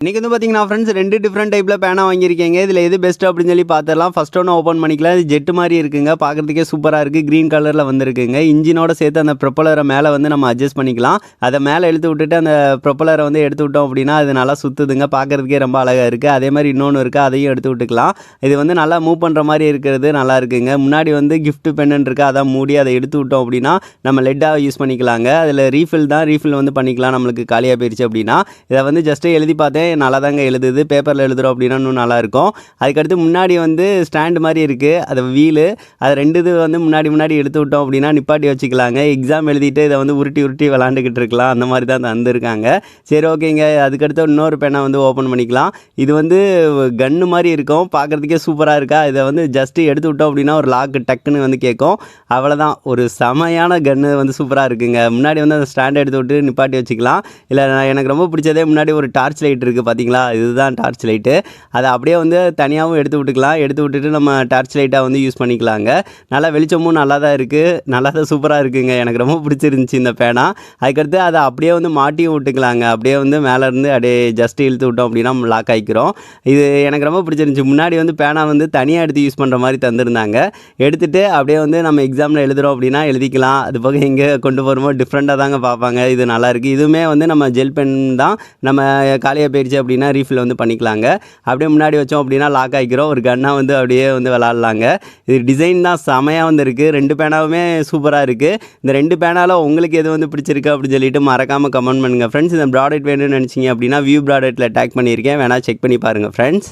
இன்றைக்கி வந்து பார்த்தீங்கன்னா ஃப்ரெண்ட்ஸ் 2 டிஃப்ரெண்ட் டைப்பில் பேனா வாங்கியிருக்கீங்க. இதில் எது பெஸ்ட் அப்படின்னு சொல்லி பார்த்துடலாம். ஃபர்ஸ்ட் ஒன்று ஓப்பன் பண்ணிக்கலாம். இது ஜெட் மாதிரி இருக்குங்க. பார்க்குறதுக்கே சூப்பராக இருக்குது. க்ரீன் கலரில் வந்துருக்குங்க. இன்ஜினோட சேர்த்து அந்த ப்ரொப்பலரை மேலே வந்து நம்ம அட்ஜஸ்ட் பண்ணிக்கலாம். அதை மேலே இழுத்து விட்டுட்டு அந்த ப்ரொப்பலரை வந்து எடுத்து விட்டோம் அப்படின்னா அது நல்லா சுற்றுதுங்க. பார்க்குறதுக்கே ரொம்ப அழகாக இருக்குது. அதே மாதிரி இன்னொன்று இருக்குது, அதையும் எடுத்து விட்டுக்கலாம். இது வந்து நல்லா மூவ் பண்ணுற மாதிரி இருக்கிறது நல்லா இருக்குங்க. முன்னாடி வந்து கிஃப்ட் பென்னு இருக்குது, அதான் மூடி அதை எடுத்து விட்டோம் அப்படின்னா நம்ம லெட்டாக யூஸ் பண்ணிக்கலாங்க. அதில் ரீஃபில் வந்து பண்ணிக்கலாம். நம்மளுக்கு காலியாக போயிடுச்சு அப்படின்னா இதை வந்து ஜஸ்ட்டு எழுதி பார்த்தேன், நல்லா தாங்க எழுதுது. பேப்பரில் எழுதுகிறோம் அப்படின்னா இன்னும் நல்லாயிருக்கும். அதுக்கடுத்து முன்னாடி வந்து ஸ்டாண்டு மாதிரி இருக்குது, அது வீலு. அது 2 இது வந்து முன்னாடி எடுத்து விட்டோம் அப்படின்னா நிப்பாட்டி வச்சுக்கலாங்க. எக்ஸாம் எழுதிட்டு இதை வந்து உருட்டி விளாண்டுக்கிட்டு இருக்கலாம். அந்த மாதிரி தான் தந்துருக்காங்க. சரி, ஓகேங்க. அதுக்கடுத்து இன்னொரு பேனை வந்து ஓப்பன் பண்ணிக்கலாம். இது வந்து கன்று மாதிரி இருக்கும், பார்க்குறதுக்கே சூப்பராக இருக்கா. இதை வந்து ஜஸ்ட்டு எடுத்து விட்டோம் அப்படின்னா ஒரு லாக்கு டக்குன்னு வந்து கேட்கும். அவ்வளோதான், ஒரு செமையான கன்று வந்து சூப்பராக இருக்குங்க. முன்னாடி வந்து அந்த ஸ்டாண்டை எடுத்து விட்டு நிப்பாட்டி வச்சுக்கலாம். இல்லை, எனக்கு ரொம்ப பிடிச்சதே முன்னாடி ஒரு டார்ச் லைட் இருக்குது பார்த்தீங்களா, இதுதான் டார்ச் லைட்டு. அதை அப்படியே வந்து தனியாகவும் எடுத்து விட்டுக்கலாம். எடுத்து விட்டுட்டு நம்ம டார்ச் லைட்டாக வந்து யூஸ் பண்ணிக்கலாங்க. நல்லா வெளிச்சமும் நல்லா தான் இருக்குது, நல்லா தான் சூப்பராக இருக்குங்க. எனக்கு ரொம்ப பிடிச்சிருந்துச்சி இந்த பேனா. அதுக்கடுத்து அதை அப்படியே வந்து மாட்டியும் விட்டுக்கலாங்க. அப்படியே வந்து மேலேருந்து அப்படியே ஜஸ்ட் இழுத்து விட்டோம் அப்படின்னா லாக் ஆகிக்கிறோம். இது எனக்கு ரொம்ப பிடிச்சிருந்துச்சி. முன்னாடி வந்து பேனா வந்து தனியாக எடுத்து யூஸ் பண்ணுற மாதிரி தந்திருந்தாங்க. எடுத்துகிட்டு அப்படியே வந்து நம்ம எக்ஸாமில் எழுதுகிறோம் அப்படின்னா எழுதிக்கலாம். அது போக எங்கே கொண்டு போகிறோமோ டிஃப்ரெண்ட்டாக தாங்க பார்ப்பாங்க. இது நல்லாயிருக்கு. இதுவுமே வந்து நம்ம ஜெல் பென் தான். நம்ம காலியாக போயிடுச்சு அப்படின்னா ரீஃபில் வந்து பண்ணிக்கலாங்க. அப்படியே முன்னாடி வச்சோம் அப்படின்னா லாக் ஆகிக்கிறோம். ஒரு கன்னாக வந்து அப்படியே வந்து விளாட்லாங்க. இது டிசைன் தான் செமையாக வந்து இருக்குது. 2 பேனாவுமே சூப்பராக இருக்குது. இந்த 2 பேனாவில் உங்களுக்கு எது வந்து பிடிச்சிருக்கு அப்படின்னு சொல்லிட்டு மறக்காமல் கமெண்ட் பண்ணுங்கள் ஃப்ரெண்ட்ஸ். இந்த ப்ராடக்ட் வேணும்னு நினச்சிங்க அப்படின்னா வியூ ப்ராடக்ட்டில் டேக் பண்ணியிருக்கேன், வேணால் செக் பண்ணி பாருங்கள் ஃப்ரெண்ட்ஸ்.